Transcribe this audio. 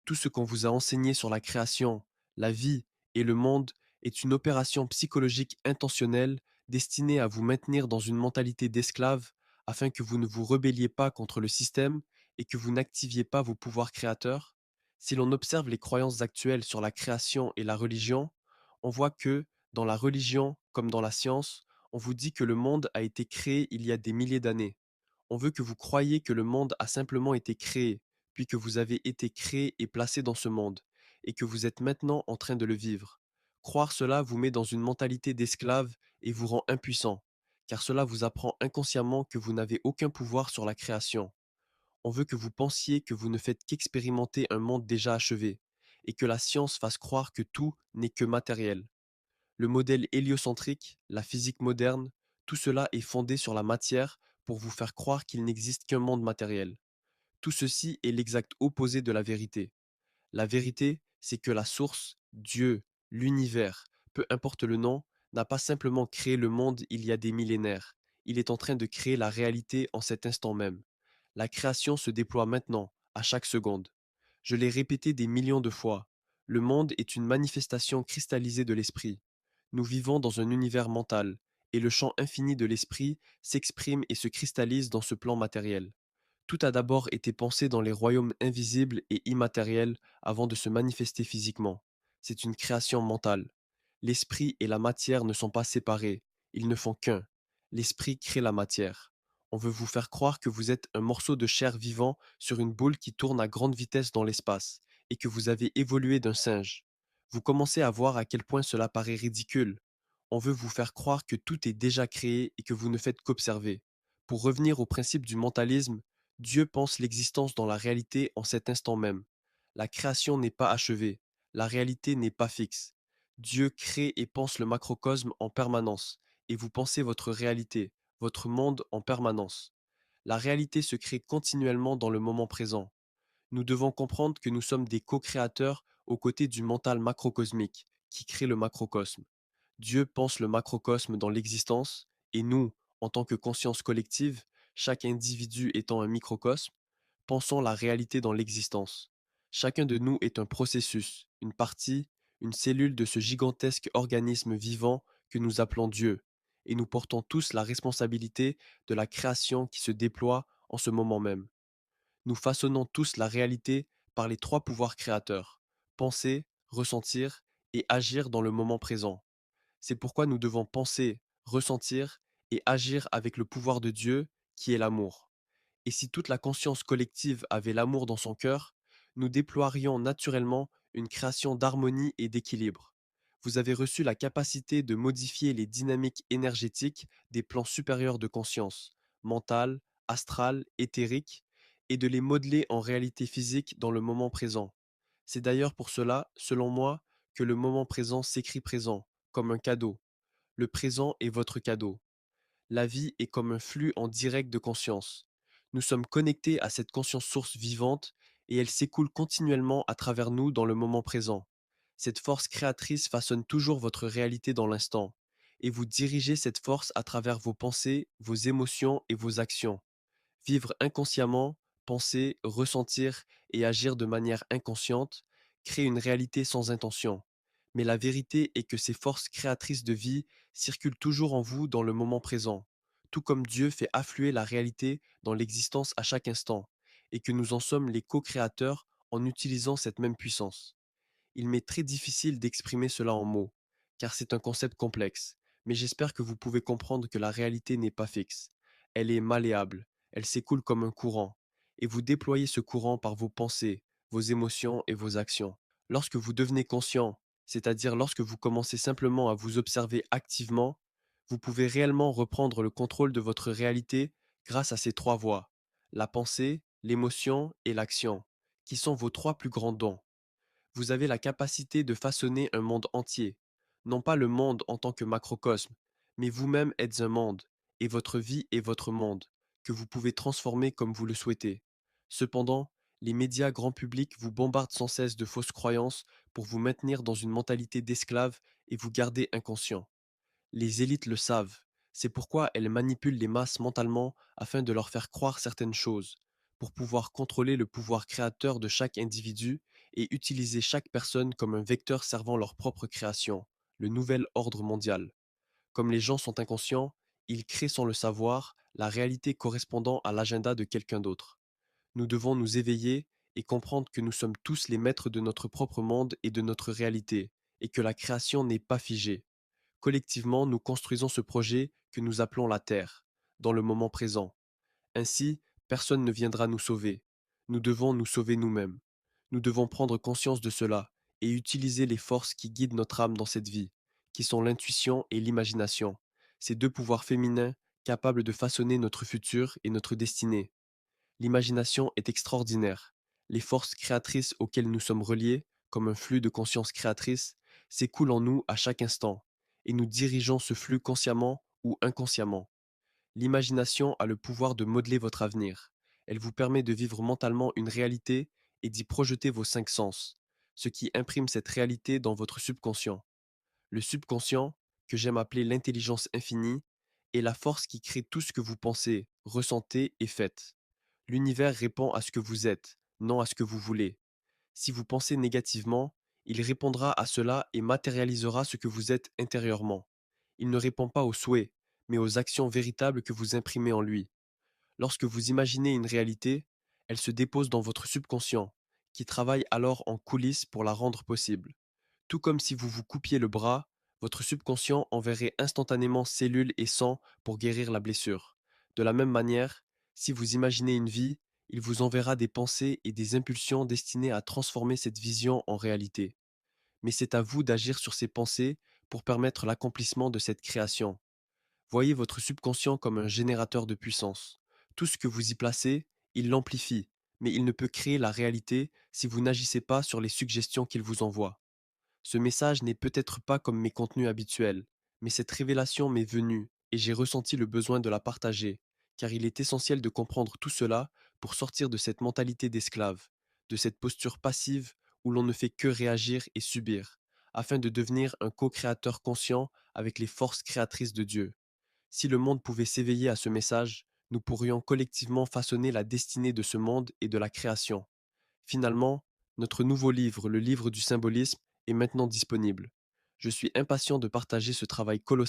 Tout ce qu'on vous a enseigné sur la création, la vie et le monde est une opération psychologique intentionnelle destinée à vous maintenir dans une mentalité d'esclave afin que vous ne vous rebelliez pas contre le système et que vous n'activiez pas vos pouvoirs créateurs. Si l'on observe les croyances actuelles sur la création et la religion, on voit que, dans la religion comme dans la science, on vous dit que le monde a été créé il y a des milliers d'années. On veut que vous croyiez que le monde a simplement été créé, puis que vous avez été créé et placé dans ce monde, et que vous êtes maintenant en train de le vivre. Croire cela vous met dans une mentalité d'esclave et vous rend impuissant, car cela vous apprend inconsciemment que vous n'avez aucun pouvoir sur la création. On veut que vous pensiez que vous ne faites qu'expérimenter un monde déjà achevé, et que la science fasse croire que tout n'est que matériel. Le modèle héliocentrique, la physique moderne, tout cela est fondé sur la matière pour vous faire croire qu'il n'existe qu'un monde matériel. Tout ceci est l'exact opposé de la vérité. La vérité, c'est que la source, Dieu, l'univers, peu importe le nom, n'a pas simplement créé le monde il y a des millénaires. Il est en train de créer la réalité en cet instant même. La création se déploie maintenant, à chaque seconde. Je l'ai répété des millions de fois. Le monde est une manifestation cristallisée de l'esprit. Nous vivons dans un univers mental, et le champ infini de l'esprit s'exprime et se cristallise dans ce plan matériel. Tout a d'abord été pensé dans les royaumes invisibles et immatériels avant de se manifester physiquement. C'est une création mentale. L'esprit et la matière ne sont pas séparés, ils ne font qu'un. L'esprit crée la matière. On veut vous faire croire que vous êtes un morceau de chair vivant sur une boule qui tourne à grande vitesse dans l'espace, et que vous avez évolué d'un singe. Vous commencez à voir à quel point cela paraît ridicule. On veut vous faire croire que tout est déjà créé et que vous ne faites qu'observer. Pour revenir au principe du mentalisme, Dieu pense l'existence dans la réalité en cet instant même. La création n'est pas achevée, la réalité n'est pas fixe. Dieu crée et pense le macrocosme en permanence, et vous pensez votre réalité, votre monde en permanence. La réalité se crée continuellement dans le moment présent. Nous devons comprendre que nous sommes des co-créateurs aux côtés du mental macrocosmique, qui crée le macrocosme. Dieu pense le macrocosme dans l'existence, et nous, en tant que conscience collective, chaque individu étant un microcosme, pensons la réalité dans l'existence. Chacun de nous est un processus, une partie, une cellule de ce gigantesque organisme vivant que nous appelons Dieu, et nous portons tous la responsabilité de la création qui se déploie en ce moment même. Nous façonnons tous la réalité par les trois pouvoirs créateurs: penser, ressentir et agir dans le moment présent. C'est pourquoi nous devons penser, ressentir et agir avec le pouvoir de Dieu, qui est l'amour. Et si toute la conscience collective avait l'amour dans son cœur, nous déploierions naturellement une création d'harmonie et d'équilibre. Vous avez reçu la capacité de modifier les dynamiques énergétiques des plans supérieurs de conscience, mentale, astrale, éthérique, et de les modeler en réalité physique dans le moment présent. C'est d'ailleurs pour cela, selon moi, que le moment présent s'écrit présent, comme un cadeau. Le présent est votre cadeau. La vie est comme un flux en direct de conscience. Nous sommes connectés à cette conscience source vivante et elle s'écoule continuellement à travers nous dans le moment présent. Cette force créatrice façonne toujours votre réalité dans l'instant, et vous dirigez cette force à travers vos pensées, vos émotions et vos actions. Vivre inconsciemment, penser, ressentir et agir de manière inconsciente crée une réalité sans intention. Mais la vérité est que ces forces créatrices de vie circulent toujours en vous dans le moment présent, tout comme Dieu fait affluer la réalité dans l'existence à chaque instant, et que nous en sommes les co-créateurs en utilisant cette même puissance. Il m'est très difficile d'exprimer cela en mots, car c'est un concept complexe, mais j'espère que vous pouvez comprendre que la réalité n'est pas fixe. Elle est malléable, elle s'écoule comme un courant, et vous déployez ce courant par vos pensées, vos émotions et vos actions. Lorsque vous devenez conscient, c'est-à-dire lorsque vous commencez simplement à vous observer activement, vous pouvez réellement reprendre le contrôle de votre réalité grâce à ces trois voies: la pensée, l'émotion et l'action, qui sont vos trois plus grands dons. Vous avez la capacité de façonner un monde entier. Non pas le monde en tant que macrocosme, mais vous-même êtes un monde, et votre vie est votre monde, que vous pouvez transformer comme vous le souhaitez. Cependant, les médias grand public vous bombardent sans cesse de fausses croyances pour vous maintenir dans une mentalité d'esclave et vous garder inconscient. Les élites le savent. C'est pourquoi elles manipulent les masses mentalement afin de leur faire croire certaines choses, pour pouvoir contrôler le pouvoir créateur de chaque individu et utiliser chaque personne comme un vecteur servant leur propre création, le nouvel ordre mondial. Comme les gens sont inconscients, ils créent sans le savoir la réalité correspondant à l'agenda de quelqu'un d'autre. Nous devons nous éveiller et comprendre que nous sommes tous les maîtres de notre propre monde et de notre réalité, et que la création n'est pas figée. Collectivement, nous construisons ce projet que nous appelons la Terre, dans le moment présent. Ainsi, personne ne viendra nous sauver. Nous devons nous sauver nous-mêmes. Nous devons prendre conscience de cela et utiliser les forces qui guident notre âme dans cette vie, qui sont l'intuition et l'imagination, ces deux pouvoirs féminins capables de façonner notre futur et notre destinée. L'imagination est extraordinaire. Les forces créatrices auxquelles nous sommes reliés, comme un flux de conscience créatrice, s'écoulent en nous à chaque instant, et nous dirigeons ce flux consciemment ou inconsciemment. L'imagination a le pouvoir de modeler votre avenir. Elle vous permet de vivre mentalement une réalité et d'y projeter vos cinq sens, ce qui imprime cette réalité dans votre subconscient. Le subconscient, que j'aime appeler l'intelligence infinie, est la force qui crée tout ce que vous pensez, ressentez et faites. L'univers répond à ce que vous êtes, non à ce que vous voulez. Si vous pensez négativement, il répondra à cela et matérialisera ce que vous êtes intérieurement. Il ne répond pas aux souhaits, mais aux actions véritables que vous imprimez en lui. Lorsque vous imaginez une réalité, elle se dépose dans votre subconscient, qui travaille alors en coulisses pour la rendre possible. Tout comme si vous vous coupiez le bras, votre subconscient enverrait instantanément cellules et sang pour guérir la blessure. De la même manière, si vous imaginez une vie, il vous enverra des pensées et des impulsions destinées à transformer cette vision en réalité. Mais c'est à vous d'agir sur ces pensées pour permettre l'accomplissement de cette création. Voyez votre subconscient comme un générateur de puissance. Tout ce que vous y placez, il l'amplifie, mais il ne peut créer la réalité si vous n'agissez pas sur les suggestions qu'il vous envoie. Ce message n'est peut-être pas comme mes contenus habituels, mais cette révélation m'est venue et j'ai ressenti le besoin de la partager, car il est essentiel de comprendre tout cela pour sortir de cette mentalité d'esclave, de cette posture passive où l'on ne fait que réagir et subir, afin de devenir un co-créateur conscient avec les forces créatrices de Dieu. Si le monde pouvait s'éveiller à ce message, nous pourrions collectivement façonner la destinée de ce monde et de la création. Finalement, notre nouveau livre, le livre du symbolisme, est maintenant disponible. Je suis impatient de partager ce travail colossal